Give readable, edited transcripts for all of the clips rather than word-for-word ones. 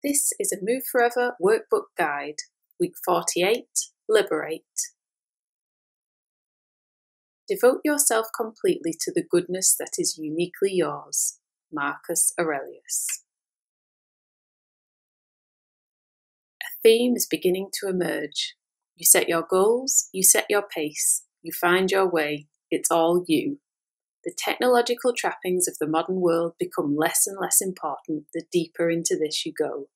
This is a Move Forever Workbook Guide, Week 48, Liberate. Devote yourself completely to the goodness that is uniquely yours. Marcus Aurelius. A theme is beginning to emerge. You set your goals, you set your pace, you find your way. It's all you. The technological trappings of the modern world become less and less important the deeper into this you go.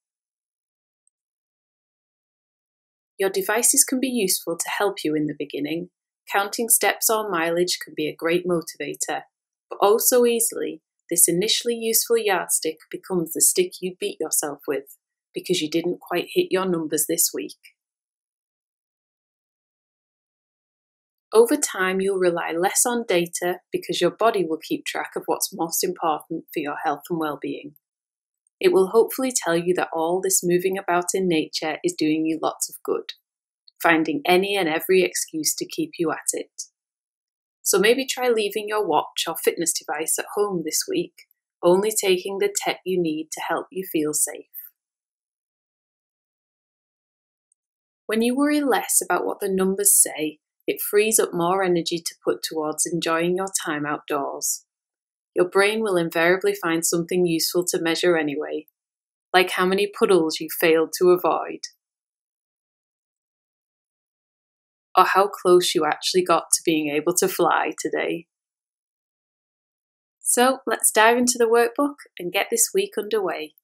Your devices can be useful to help you in the beginning. Counting steps or mileage can be a great motivator, but oh so easily, this initially useful yardstick becomes the stick you beat yourself with because you didn't quite hit your numbers this week. Over time, you'll rely less on data because your body will keep track of what's most important for your health and well-being. It will hopefully tell you that all this moving about in nature is doing you lots of good, finding any and every excuse to keep you at it. So maybe try leaving your watch or fitness device at home this week, only taking the tech you need to help you feel safe. When you worry less about what the numbers say, it frees up more energy to put towards enjoying your time outdoors. Your brain will invariably find something useful to measure anyway, like how many puddles you failed to avoid, or how close you actually got to being able to fly today. So let's dive into the workbook and get this week underway.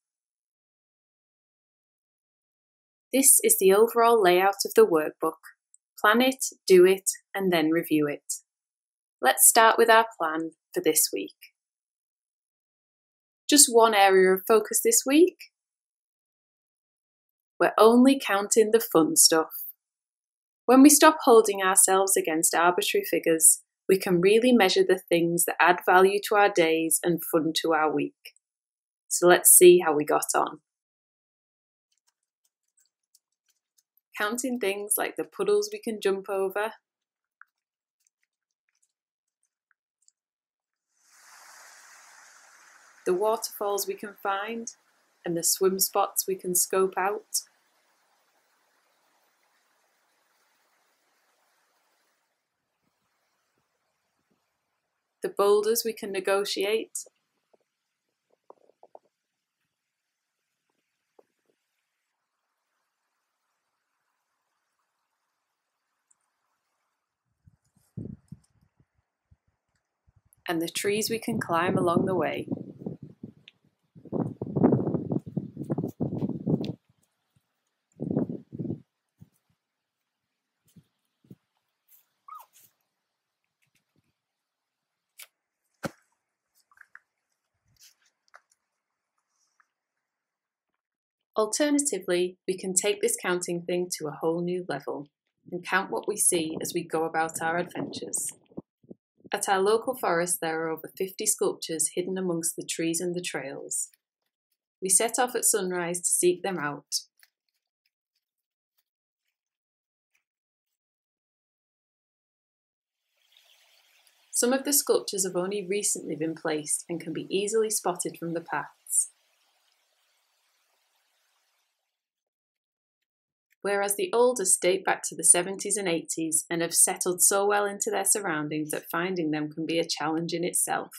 This is the overall layout of the workbook. Plan it, do it, and then review it. Let's start with our plan for this week. Just one area of focus this week. We're only counting the fun stuff. When we stop holding ourselves against arbitrary figures, we can really measure the things that add value to our days and fun to our week. So let's see how we got on. Counting things like the puddles we can jump over, the waterfalls we can find, and the swim spots we can scope out. The boulders we can negotiate. And the trees we can climb along the way. Alternatively, we can take this counting thing to a whole new level and count what we see as we go about our adventures. At our local forest, there are over 50 sculptures hidden amongst the trees and the trails. We set off at sunrise to seek them out. Some of the sculptures have only recently been placed and can be easily spotted from the paths, whereas the oldest date back to the 70s and 80s and have settled so well into their surroundings that finding them can be a challenge in itself.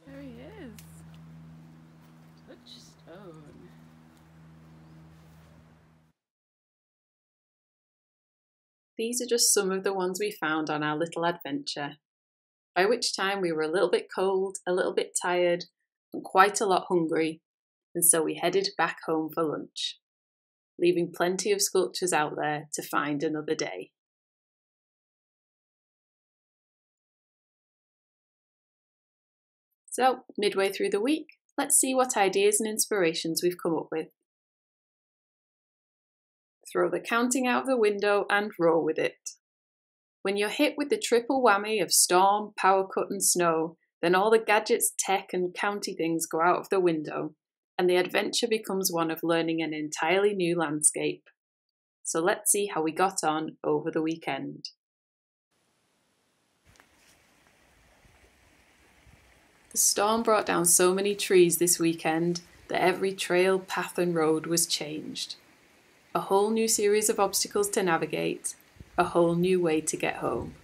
There he is. Touchstone. These are just some of the ones we found on our little adventure, by which time we were a little bit cold, a little bit tired, and quite a lot hungry, and so we headed back home for lunch, leaving plenty of sculptures out there to find another day. So, midway through the week, let's see what ideas and inspirations we've come up with. Throw the counting out of the window and roll with it. When you're hit with the triple whammy of storm, power cut and snow, then all the gadgets, tech and county things go out of the window, and the adventure becomes one of learning an entirely new landscape. So let's see how we got on over the weekend. The storm brought down so many trees this weekend that every trail, path and road was changed. A whole new series of obstacles to navigate, a whole new way to get home.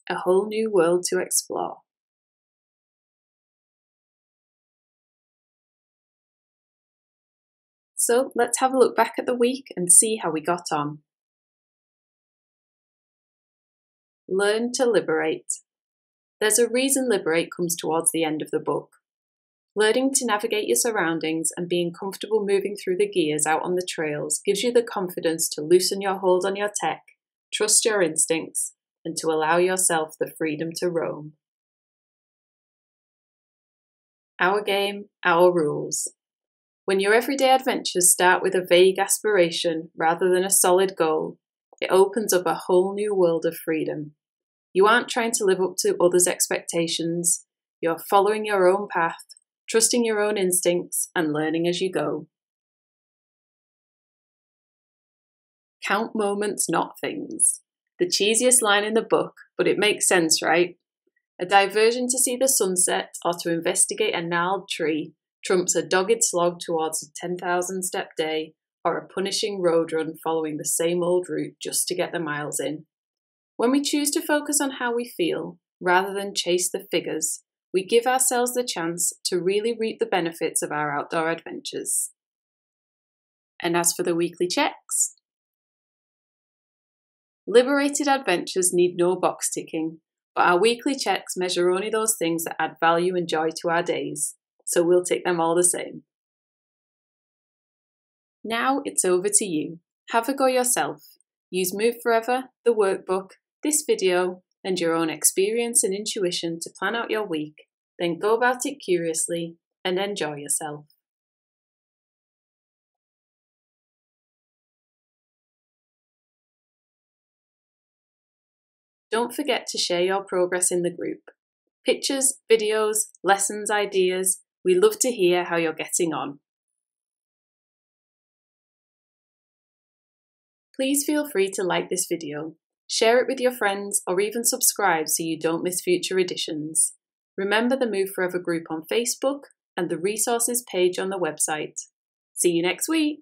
A whole new world to explore. So let's have a look back at the week and see how we got on. Learn to liberate. There's a reason Liberate comes towards the end of the book. Learning to navigate your surroundings and being comfortable moving through the gears out on the trails gives you the confidence to loosen your hold on your tech, trust your instincts, and to allow yourself the freedom to roam. Our game, our rules. When your everyday adventures start with a vague aspiration rather than a solid goal, it opens up a whole new world of freedom. You aren't trying to live up to others' expectations. You're following your own path, trusting your own instincts, and learning as you go. Count moments, not things. The cheesiest line in the book, but it makes sense, right? A diversion to see the sunset or to investigate a gnarled tree trumps a dogged slog towards a 10,000-step day or a punishing road run following the same old route just to get the miles in. When we choose to focus on how we feel, rather than chase the figures, we give ourselves the chance to really reap the benefits of our outdoor adventures. And as for the weekly checks, liberated adventures need no box ticking, but our weekly checks measure only those things that add value and joy to our days, so we'll tick them all the same. Now it's over to you. Have a go yourself. Use Move Forever, the workbook, this video, and your own experience and intuition to plan out your week, then go about it curiously and enjoy yourself. Don't forget to share your progress in the group. Pictures, videos, lessons, ideas. We love to hear how you're getting on. Please feel free to like this video, share it with your friends, or even subscribe so you don't miss future editions. Remember the Move Forever group on Facebook and the resources page on the website. See you next week!